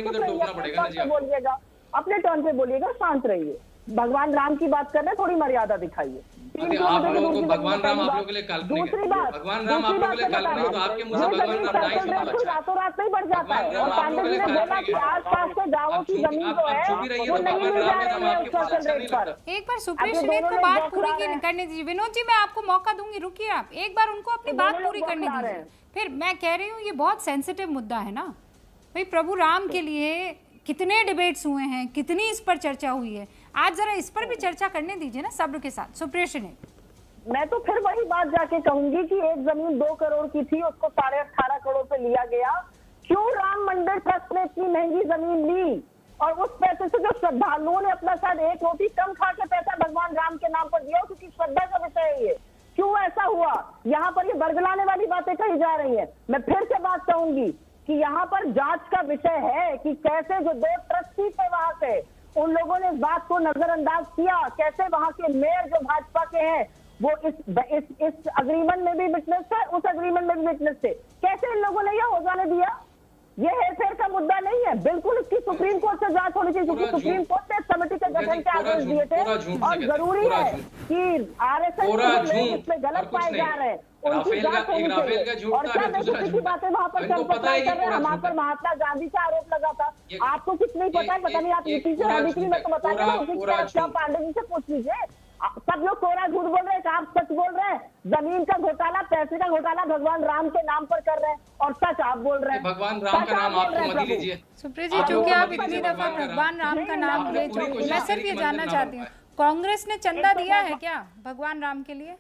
बोलिएगा, अपने टर्न पे बोलिएगा, शांत रहिए। भगवान राम की बात कर रहे हैं, थोड़ी मर्यादा दिखाइए। आप लोगों को भगवान राम आप लोगों के लिए काल्पनिक है। भगवान राम आप लोगों के लिए काल्पनिक है, तो आपके मुंह से भगवान राम ना ही सुना अच्छा। रातों रात नहीं बढ़ जाता है। और पांडे जी ने बोला कि आसपास के गांवों की जमीन जो है वो नहीं मिल जा रही है उस फसल रेट पर। एक बार सुप्रीत को बात पूरी करने दीजिए। विनोद जी, मैं आपको मौका दूंगी, रुकिए आप, एक बार उनको अपनी बात पूरी करने दीजिए। फिर मैं कह रही हूँ ये बहुत सेंसिटिव मुद्दा है ना भाई। प्रभु राम के लिए कितने डिबेट्स हुए हैं, कितनी इस पर चर्चा हुई है, आज जरा इस पर भी चर्चा करने दीजिए ना सब्र के साथ। सुप्रीत ने मैं तो फिर वही बात जाके कहूंगी कि एक जमीन 2 करोड़ की थी, उसको 18.5 करोड़ पे लिया गया। क्यों राम मंदिर ट्रस्ट ने इतनी महंगी जमीन ली? और उस पैसे से जो श्रद्धालुओं ने अपना शायद एक रोटी कम खा के पैसा भगवान राम के नाम पर दिया, क्योंकि श्रद्धा का विषय है ये। क्यों ऐसा हुआ? यहाँ पर ये बरगलाने वाली बातें कही जा रही है। मैं फिर से बात कहूंगी कि यहाँ पर जांच का विषय है कि कैसे जो 2 ट्रस्टी थे वहां से, उन लोगों ने इस बात को नजरअंदाज किया। कैसे वहां के मेयर जो भाजपा के हैं वो इस अग्रीमेंट में भी विटनेस थे, उस अग्रीमेंट में भी विटनेस थे। कैसे इन लोगों ने यह हो जाने दिया? ये हेरफेर का मुद्दा नहीं है, बिल्कुल इसकी सुप्रीम कोर्ट से जांच होनी चाहिए, क्योंकि सुप्रीम कोर्ट ने कमेटी के गठन के आदेश दिए थे। और जरूरी है कि आरएसएस इसमें गलत पाए जा रहे हैं, उनकी जांच होनी चाहिए। और क्या की बातें वहां पर वहां पर महात्मा गांधी का आरोप लगा था, आपको कुछ नहीं पता है, पता नहीं आप नीति से रही थी, मैं तो बताया पांडे जी से पूछ लीजिए। सब लोग कोरा झूठ बोल रहे हैं, आप सच बोल रहे हैं। जमीन का घोटाला, पैसे का घोटाला भगवान राम के नाम पर कर रहे हैं, और सच आप बोल रहे हैं। भगवान राम का नाम आप मत लीजिए सुप्रीत जी, चूंकि आप इतनी दफा भगवान राम का नाम ले चुके, मैं सिर्फ ये जानना चाहती हूँ, कांग्रेस ने चंदा दिया है क्या भगवान राम के लिए?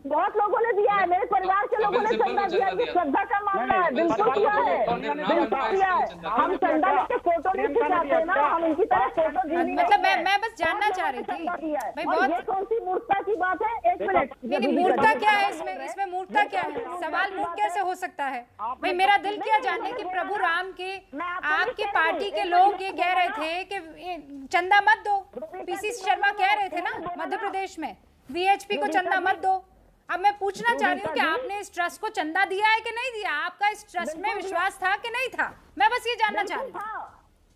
बहुत लोगों ने दिया है, मेरे परिवार के लोगों ने चंदा दिया है। श्रद्धा का मामला है, बिल्कुल दिया है, बिल्कुल दिया है। हम चंदा लेके फोटो नहीं खिंचाते ना, हम उनकी तरह फोटो दी। मतलब मैं बस जानना चाह रही थी भाई, बहुत ये कौन सी मूर्खता की बात है? एक मिनट, नहीं मूर्खता क्या है इसमें मूर्खता क्या है? सवाल मूर्ख कैसे हो सकता है भाई? मेरा दिल किया जानने कि प्रभु राम के आपकी पार्टी के लोग ये कह रहे थे कि चंदा मत दो। पीसी शर्मा कह रहे थे ना मध्य प्रदेश में, वीएचपी को चंदा मत दो। अब मैं पूछना चाह रही हूँ कि आपने इस ट्रस्ट को चंदा दिया है कि नहीं दिया? आपका इस ट्रस्ट में विश्वास था कि नहीं था? मैं बस ये जानना चाह रही हूँ।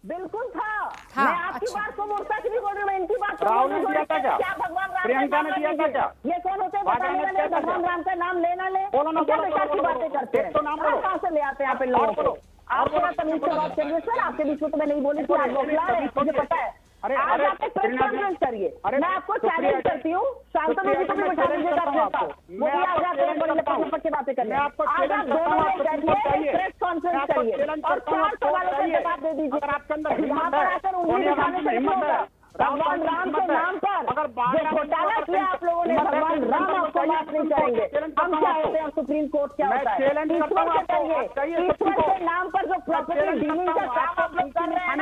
बिल्कुल था। मैं आपकी बात को मूर्खता की नहीं बोल रही, मैं इनकी बात को बोल रही हूँ। क्या भगवान राम प्रियंका ने दिया था क्या? ये कौन होते हैं भगवान राम का नाम लेना ले? क्या प्रकार की बातें करते हैं? कहाँ से ले आते हैं आप इन लोगों को? आप थोड़ा तमीज से बात करिए सर, आपके बीच में तो मैं नहीं बोली थी, आप लोग ला रहे हैं, मुझे पता है। आज आप एक प्रेस कॉन्फ्रेंस करिए, मैं आपको चैलेंज करती हूँ, शांतनु जी को भी बिठा दीजिएगा अपने साथ, वो भी आ जाते हैं बड़ी लपट के बातें करने। आज आप दोनों लोग बैठिए, प्रेस कॉन्फ्रेंस करिए और 4 सवालों का जवाब दे दीजिए। यहाँ पर आकर उंगली दिखाने से नहीं होगा। भगवान राम के नाम पर जो घोटाला किया आप लोगों ने, भगवान राम आपको माफ नहीं करेंगे। हम क्या होते हैं, सुप्रीम कोर्ट क्या होता है? ईश्वर के करिए, ईश्वर के नाम पर जो प्रॉपर्टी डीलिंग का काम आप लोग कर रहे हैं,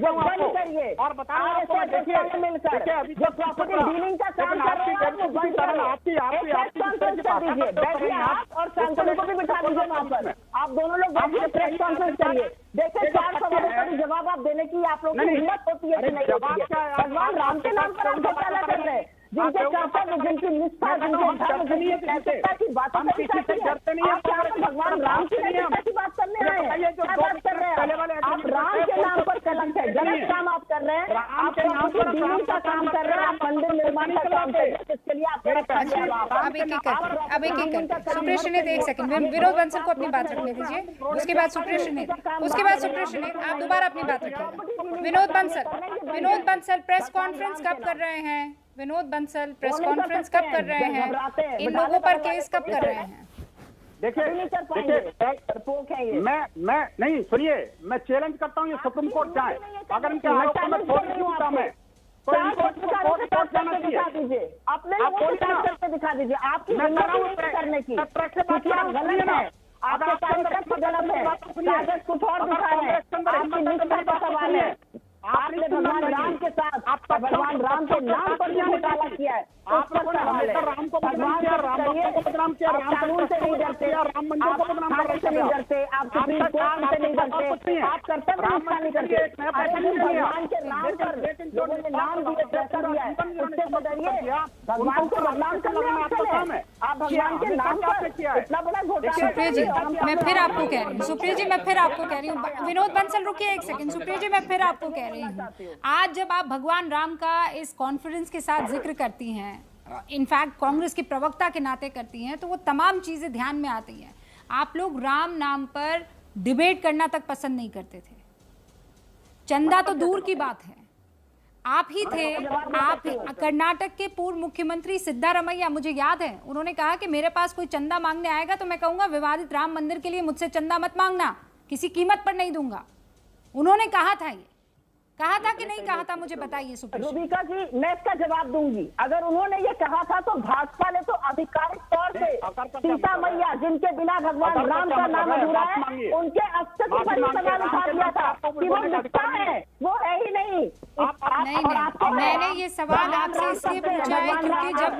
वो बंद करिए। और मिलकर जो प्रॉपर्टी डीलिंग का काम कर रहे हैं वो बंद कॉन्फ्रेंस कर दीजिए। बैठिए आप और शांतनु को भी बिठा दीजिए वहाँ पर, आप दोनों लोग बैठिए, प्रेस कॉन्फ्रेंस करिए। देखिए 4 सवालों का जवाब आप देने की आप लोगों की हिम्मत होती है कि नहीं होती है? भगवान राम के नाम पर आप घोटाला कर रहे हैं, जिनके कर्तव्य, जिनकी निष्ठा, जिनके धर्म, जिनकी नैतिकता की बातों को भगवान राम की नैतिकता की बात करने आए हैं? क्या बात कर रहे हैं आप? राम के नाम पर कलंक है, गलत काम आप कर रहे हैं। आप डीलिंग का काम कर रहे हैं, आप मंदिर निर्माण का काम कर रहे हैं, इसके लिए आप अब एक एक करके सुप्रीत ने एक सेकंड, विनोद बंसल को अपनी बात रखने दीजिए, उसके बाद सुप्रीत ने आप दोबारा अपनी बात रखिए। विनोद बंसल प्रेस कॉन्फ्रेंस कब कर रहे हैं? विनोद बंसल प्रेस कॉन्फ्रेंस कब कर रहे हैं? इन लोगों पर केस कब कर रहे हैं? देखिए मैं नहीं, सुनिए, मैं चैलेंज करता हूँ ये सुप्रीम कोर्ट जाए, अगर इनके आरोपों में थोड़ी सी उत्तम है तो इनको कोर्ट जाना चाहिए। अपने दिखा दीजिए आपकी करने की गलत है, आपके कार्यकर्ता गलत है, कागज कुछ और दिखा है, आपकी निष्ठा का सवाल है। आपने भगवान राम के साथ भगवान राम के नाम पर जो घोटाला किया है, आप लोगों ने हमेशा राम को बदनाम किया, राम को बदनाम किया, कानून से नहीं डरते, राम मंदिर को बदनाम से नहीं डरते, आप सुप्रीम कोर्ट से नहीं डरते, आप कर्तव्य निष्ठा नहीं करते। भगवान के नाम पर लोगों ने नाम दिए, पैसा दिया है, उससे तो डरिए। भगवान को बदनाम करना आपका काम है, आप भगवान के नाम पर इतना बड़ा घोटाला। सुप्रिया जी मैं फिर आपको कह रही हूँ, सुप्रिया जी मैं फिर आपको कह रही हूँ, विनोद बंसल रुकिए एक सेकंड। सुप्रिया जी मैं फिर आपको कह रही हूँ, आज जब आप भगवान राम का इस कॉन्फ्रेंस के साथ जिक्र करती हैं, इनफैक्ट कांग्रेस की प्रवक्ता के नाते करती हैं, तो वो तमाम चीजें ध्यान में आती हैं। आप लोग राम नाम पर डिबेट करना तक पसंद नहीं करते थे, चंदा तो दूर की बात है। आप ही थे, आप कर्नाटक के पूर्व मुख्यमंत्री सिद्धारमैया, मुझे याद है, उन्होंने कहा कि मेरे पास कोई चंदा मांगने आएगा तो मैं कहूंगा विवादित राम मंदिर के लिए मुझसे चंदा मत मांगना, किसी कीमत पर नहीं दूंगा। उन्होंने कहा था, ये कहा था कि नहीं कहा था, मुझे बताइए सुप्रीया। रूबिका जी मैं इसका जवाब दूंगी। अगर उन्होंने ये कहा था तो भाजपा ने तो आधिकारिक तौर से सीता मैया जिनके बिना भगवान राम का नाम अधूरा है, उनके अस्तित्व पर सवाल उठा दिया था कि वो निष्ठा है, वो है ही नहीं। मैंने ये सवाल आपसे इसलिए पूछा है क्योंकि जब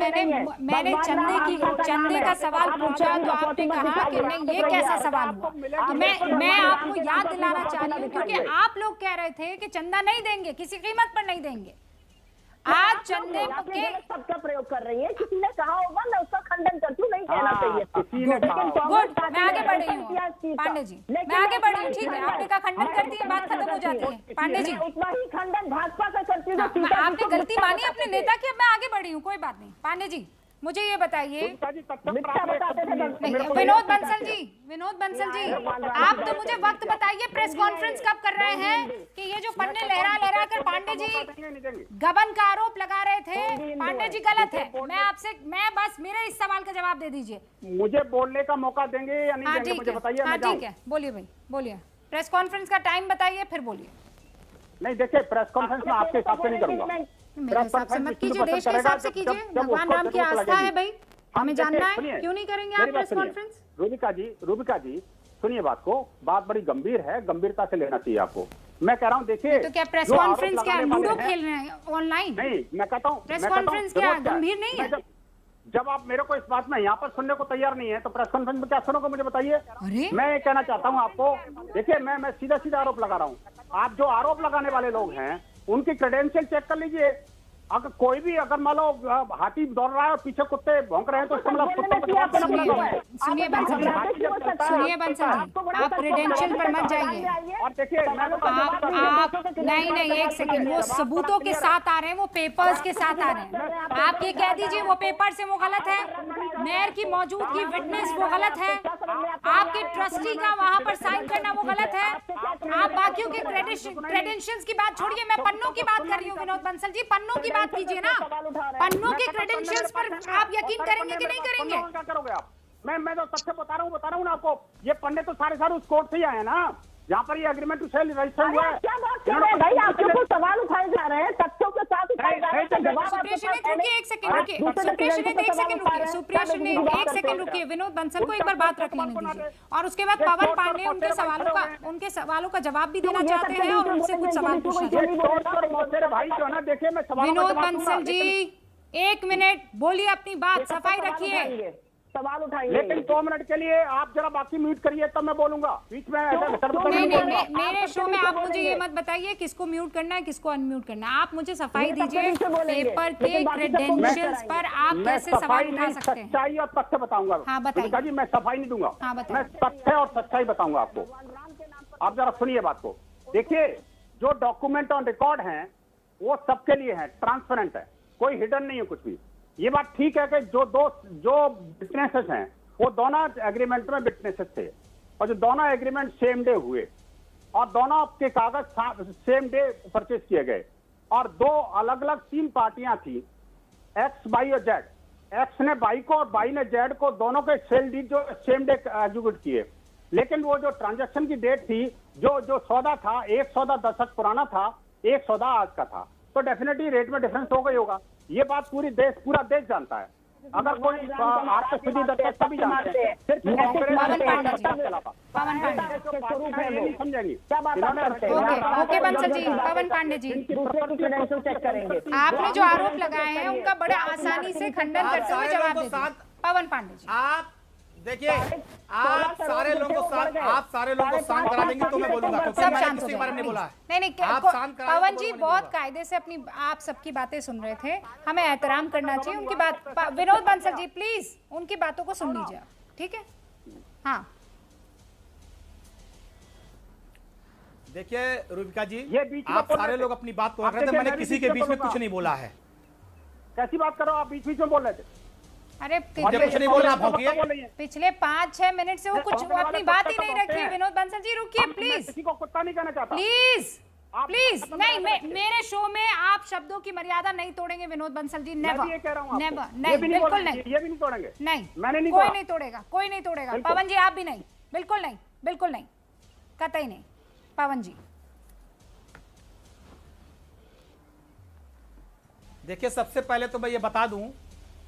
मैंने चंदे का सवाल पूछा तो आपने कहा कि नहीं ये कैसा सवाल हुआ। तो मैं आपको याद दिलाना चाह रही हूँ क्योंकि आप लोग कह रहे थे कि चंदा नहीं देंगे, किसी कीमत पर नहीं देंगे। आज चंदे के शब्द का प्रयोग कर रही है, किसी ने कहा होगा, मैं उसका खंडन करती हूँ, नहीं कहना चाहिए। गुड, मैं आगे बढ़ रही हूँ पांडे जी, मैं आगे बढ़ रही हूँ, ठीक है, आपने का खंडन कर दिया, बात खत्म हो जाती है। पांडे जी उतना ही खंडन भाजपा का करती हूँ। आपने गलती मानी अपने नेता की, अब मैं आगे बढ़ी हूँ, कोई बात नहीं। पांडे जी मुझे ये बताइए, विनोद बंसल जी आप तो मुझे वक्त बताइए, प्रेस कॉन्फ्रेंस कब कर रहे हैं कि ये जो पन्ने लहरा कर पांडे जी गबन का आरोप लगा रहे थे, पांडे जी गलत है। मैं बस मेरे इस सवाल का जवाब दे दीजिए। मुझे बोलने का मौका देंगे या नहीं देंगे मुझे बताइए। हाँ ठीक है, बोलिए भाई, बोलिए। प्रेस कॉन्फ्रेंस का टाइम बताइए फिर बोलिए। नहीं देखिए, प्रेस कॉन्फ्रेंस में आपके हिसाब से नहीं करूंगा, मेरे हिसाब से मत कीजिए, देश के हिसाब से कीजिए, भगवान राम की आस्था है भाई, हमें जानना है, क्यों नहीं करेंगे आप प्रेस कॉन्फ्रेंस? रूबिका जी सुनिए बात को, बात बड़ी गंभीर है, गंभीरता से लेना चाहिए आपको। मैं कह रहा हूँ देखिए, तो क्या प्रेस कॉन्फ्रेंस क्या लूडो खेल रहे हैं ऑनलाइन? नहीं, मैं कहता हूँ प्रेस कॉन्फ्रेंस क्या गंभीर नहीं है? जब आप मेरे को इस बात में यहाँ पर सुनने को तैयार नहीं है तो प्रेस कॉन्फ्रेंस में क्या सुनोगे मुझे बताइए। मैं ये कहना चाहता हूँ आपको, देखिए मैं सीधा आरोप लगा रहा हूँ। आप जो आरोप लगाने वाले लोग हैं उनकी क्रेडेंशियल चेक कर लीजिए। अगर कोई भी अगर मान लो हाथी दौड़ रहा है और पीछे कुत्ते भौंक रहे हैं तो इसका मतलब कुत्तों को सुनिए बंसल जी, आप क्रेडेंशियल पर मत जाइए। और देखिए आप नहीं एक सेकंड, वो सबूतों के साथ आ रहे हैं, वो पेपर्स के साथ आ रहे हैं। आप ये कह दीजिए वो पेपर से वो गलत है, मेयर की मौजूदगी विटनेस वो गलत है, आपके ट्रस्टी का वहां पर साइन करना वो गलत है। आप बाकियों के क्रेडेंशियल्स की बात छोड़िए, मैं पन्नों की बात कर रही हूँ। विनोद बंसल जी पन्नों की बात कीजिए ना, पन्नों के क्रेडेंशियल्स पर आप यकीन करेंगे कि नहीं करेंगे? क्या करोगे आप? मैं तो तथ्य बता रहा हूँ ना आपको। ये पन्ने तो सारे उस कोर्ट से ही आए हैं ना, जहाँ पर ये एग्रीमेंट टू सेल रजिस्टर हुआ है। क्या बात कर रहे हैं भाई, आपके ऊपर सवाल उठाए जा रहे हैं, तथ्यों के साथ उठाए जा रहे हैं। सुप्रिया रुकिए, विनोद बंसल को एक बार बात रख लेने दीजिए और उसके बाद पवन पांडे उनके सवालों का जवाब भी देना चाहते हैं और उनसे कुछ सवाल पूछना चाहते हैं। विनोद बंसल जी 1 मिनट बोलिए, अपनी बात सफाई रखिए, सवाल उठाइए। लेकिन 2 मिनट के लिए आप जरा बाकी म्यूट करिए तब मैं बोलूंगा, बीच में नहीं, मेरे शो में आप मुझे ये मत बताइए किसको म्यूट करना है किसको अनम्यूट करना है। आप मुझे सफाई दीजिए, पेपर के क्रेडेंशियल्स पर आप कैसे सवाल उठा सकते हैं? सच्चाई और तथ्य बताऊंगा। हाँ बताइए जी, मैं सफाई नहीं दूंगा, मैं तथ्य और सच्चाई बताऊंगा आपको। आप जरा सुनिए बात को। देखिए जो डॉक्यूमेंट ऑन रिकॉर्ड हैं वो सबके लिए है, ट्रांसपेरेंट है, कोई हिडन नहीं है कुछ भी। ये बात ठीक है कि जो विटनेसेस हैं वो दोनों एग्रीमेंट में विटनेसेस थे और जो दोनों एग्रीमेंट सेम डे हुए और दोनों के कागज सेम डे परचेज किए गए और 2 अलग अलग 3 पार्टियां थी एक्स वाई और जेड, एक्स ने वाई को और वाई ने जेड को, दोनों के सेल डीड जो सेम डे एग्जीक्यूट किए, लेकिन वो जो ट्रांजैक्शन की डेट थी, जो सौदा था, एक सौदा दशक पुराना था, एक सौदा आज का था, तो डेफिनेटली रेट में डिफरेंस हो गई होगा। ये बात पूरा देश जानता है। अगर कोई आपका सीधी दस्तक सभी जानते हैं, सिर्फ समझेंगे क्या बात करते हैं? ओके बंसल जी, पवन पांडे जी, चेक करेंगे। आपने जो आरोप लगाए हैं उनका बड़े आसानी से खंडन करते हुए जवाब दीजिए। पवन पांडे जी, आप देखिए, आप सारे लोगों को शांत करा देंगे तो मैं बोलूंगा, क्योंकि सब मैंने शांत हो किसी के बारे में नहीं बोला है। नहीं पवन जी बहुत कायदे से अपनी आप सबकी बातें सुन रहे थे, हमें एहतराम करना चाहिए उनकी बात। विनोद बंसल जी प्लीज उनकी बातों को सुन लीजिए, ठीक है? हाँ देखिए रूबिका जी, ये बीच में आप सारे लोग अपनी बात को रख रहे थे, मैंने किसी के बीच में कुछ नहीं बोला है। कैसी बात करो आप, बीच में बोल रहे थे? अरे कुछ नहीं बोलना, पिछले 5-6 मिनट से वो कुछ अपनी बात ही नहीं रखी। विनोद बंसल जी रुकिए प्लीज, किसी को कुत्ता नहीं कहना चाहता, प्लीज नहीं, मेरे शो में आप शब्दों की मर्यादा नहीं तोड़ेंगे विनोद बंसल जी। नेवर नहीं, बिल्कुल नहीं, ये भी नहीं तोड़ेंगे। नहीं, मैंने नहीं, कोई नहीं तोड़ेगा। पवन जी आप भी नहीं, बिल्कुल नहीं, कतई नहीं। पवन जी देखिए, सबसे पहले तो मैं ये बता दूं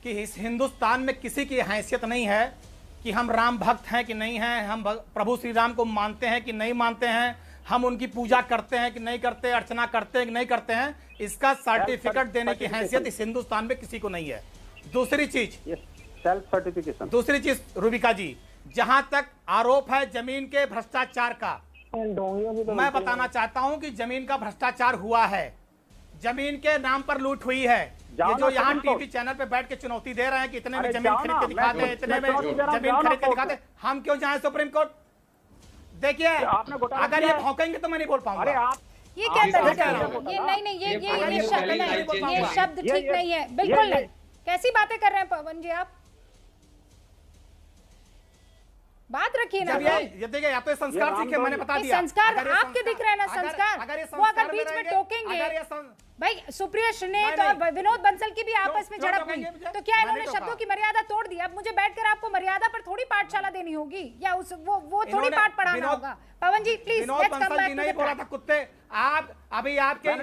कि इस हिंदुस्तान में किसी की हैसियत नहीं है कि हम राम भक्त हैं कि नहीं हैं, हम प्रभु श्री राम को मानते हैं कि नहीं मानते हैं, हम उनकी पूजा करते हैं कि नहीं करते, अर्चना करते हैं कि नहीं करते हैं, इसका सर्टिफिकेट देने की हैसियत इस हिंदुस्तान में किसी को नहीं है। दूसरी चीज सेल्फ सर्टिफिकेशन, दूसरी चीज रूबिका जी, जहां तक आरोप है जमीन के भ्रष्टाचार का, मैं बताना चाहता हूं कि जमीन का भ्रष्टाचार हुआ है, जमीन के नाम पर लूट हुई है। ये जो यहाँ टीवी चैनल पे बैठ के चुनौती दे रहे हैं कि इतने में जमीन खरीद के दिखाते हैं, इतने में जमीन खरीद के दिखाते हैं, हम क्यों जाएं सुप्रीम कोर्ट? देखिए, अगर ये भौंकेंगे तो मैं नहीं बोल पाऊंगा। ये क्या नहीं, ये शब्द ठीक नहीं है, बिल्कुल नहीं। कैसी बातें कर रहे हैं पवन जी आप? बात रखिए ना। ये देखिए, या तो संस्कार सीखे, मैंने बता दिया। संस्कार आपके दिख रहे हैं ना, संस्कार वो अगर बीच में टोकेंगे, भाई सुप्रिया श्रीनेत और विनोद बंसल की भी आपस में झड़प हुई, तो क्या इन्होंने शब्दों की मर्यादा तोड़ दी? अब मुझे बैठकर आपको मर्यादा पर थोड़ी पाठशाला देनी होगी, या वो थोड़ी पाठ पढ़ाना होगा? Pawan ji please let's come back to the बोला था कुत्ते, आप अभी आपके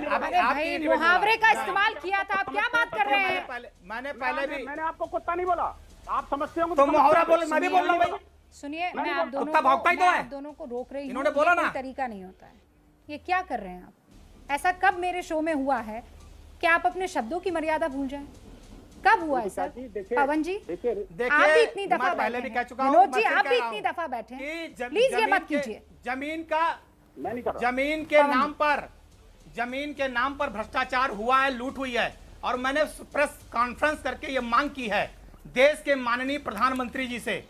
मुहावरे का इस्तेमाल किया था, आप क्या बात कर रहे हैं? मैंने आपको कुत्ता नहीं बोला, आप समझते हो तो मुहावरा बोले, मैं भी बोल रहा हूँ भाई। सुनिए, मैं आप दोनों को रोक रही हूँ, इन्होंने बोला ना, तरीका नहीं होता है। ये क्या कर रहे हैं आप? ऐसा कब मेरे शो में हुआ है कि आप अपने शब्दों की मर्यादा भूल जाएं? कब हुआ है सर? पवन जी आप भी इतनी दफा पहले भी कह चुका हूं, विनोद जी आप भी इतनी दफा बैठे, प्लीज ये मत कीजिए। जमीन के नाम पर भ्रष्टाचार हुआ है, लूट हुई है, और मैंने प्रेस कॉन्फ्रेंस करके ये मांग की है देश के माननीय प्रधानमंत्री जी से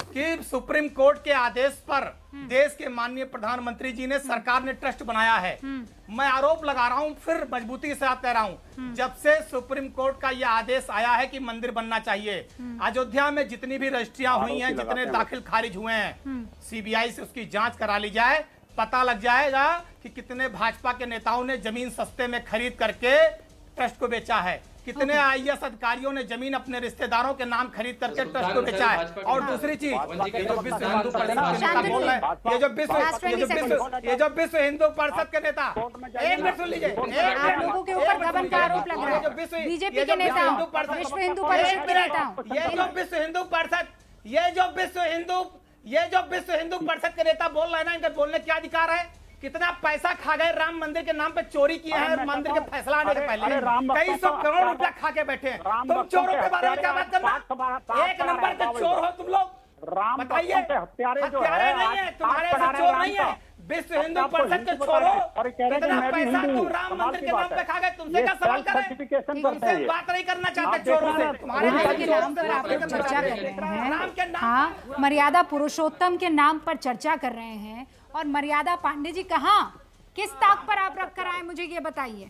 कि सुप्रीम कोर्ट के आदेश पर देश के माननीय प्रधानमंत्री जी ने, सरकार ने ट्रस्ट बनाया है। मैं आरोप लगा रहा हूं, फिर मजबूती के साथ कह रहा हूं, जब से सुप्रीम कोर्ट का यह आदेश आया है कि मंदिर बनना चाहिए, अयोध्या में जितनी भी रजिस्ट्रियां हुई हैं, जितने दाखिल खारिज हुए हैं, सीबीआई से उसकी जांच करा ली जाए, पता लग जाएगा कि कितने भाजपा के नेताओं ने जमीन सस्ते में खरीद करके ट्रस्ट को बेचा है, कितने आईएएस अधिकारियों ने जमीन अपने रिश्तेदारों के नाम खरीद करके ट्रस्ट को बेचा है। और दूसरी चीज, ये जो विश्व हिंदू परिषद के नेता बोल रहे हैं, ये जो विश्व हिंदू परिषद के नेता, एक मिनट सुन लीजिए, आप लोगों के ऊपर गबन का आरोप लग रहा है, बीजेपी के नेता, विश्व हिंदू परिषद के नेता, ये जो विश्व हिंदू परिषद के नेता बोल रहे हैं ना, इनका बोलने क्या अधिकार है? कितना पैसा खा गए राम मंदिर के नाम पे, चोरी किए हैं, मंदिर के फैसला आने के पहले कई सौ करोड़ रुपया खा के बैठे हैं। तुम चोरों के बारे में क्या बात करना? एक नंबर के चोर हो तुम लोग, बताइए। हत्यारे नहीं है, तुम्हारे ऐसे चोर नहीं है, विश्व हिंदू परिषद के छोरो, कितना पैसा तुम राम मंदिर के नाम पे खा गए, तुमसे क्या सवाल कर रहे हैं? तुमसे बात नहीं करना चाहते चोरों से, तुम्हारे नाम पर आप लोग चर्चा कर रहे हैं। हाँ, मर्यादा पुरुषोत्तम के नाम पर चर्चा कर रहे हैं, और मर्यादा पांडे जी कहाँ, किस ताक पर आप रख कर आए, मुझे ये बताइए।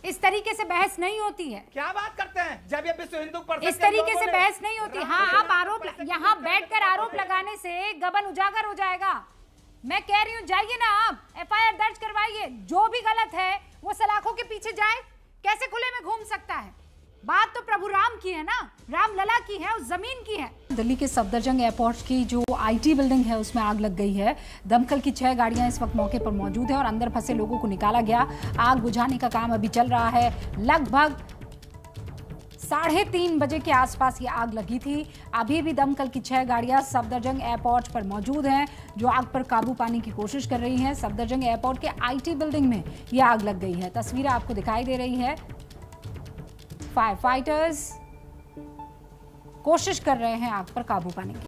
इस तरीके से बहस नहीं होती है। क्या बात करते हैं? जब ये विश्व हिंदू परिषद इस तरीके से बहस नहीं होती। हाँ, आप आरोप, यहाँ बैठकर आरोप लगाने से गबन उजागर हो जाएगा। मैं कह रही हूँ, जाइए ना आप, एफआईआर दर्ज करवाइए, जो भी गलत है वो सलाखों के पीछे जाए, कैसे खुले में घूम सकता है? बात तो प्रभु राम की है ना, रामलला की है, उस जमीन की है। दिल्ली के सफदरजंग एयरपोर्ट की जो आईटी बिल्डिंग है उसमें आग लग गई है। दमकल की 6 गाड़ियां इस वक्त मौके पर मौजूद है और अंदर फंसे लोगों को निकाला गया। आग बुझाने का काम अभी चल रहा है। लगभग 3:30 बजे के आसपास ये आग लगी थी। अभी भी दमकल की 6 गाड़ियां सफदरजंग एयरपोर्ट पर मौजूद हैं जो आग पर काबू पाने की कोशिश कर रही हैं। सफदरजंग एयरपोर्ट के आईटी बिल्डिंग में ये आग लग गई है। तस्वीरें आपको दिखाई दे रही है। फायर फाइटर्स कोशिश कर रहे हैं आग पर काबू पाने की।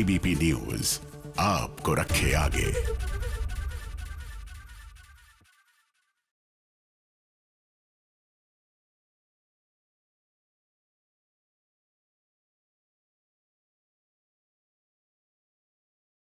एबीपी न्यूज आपको रखे आगे।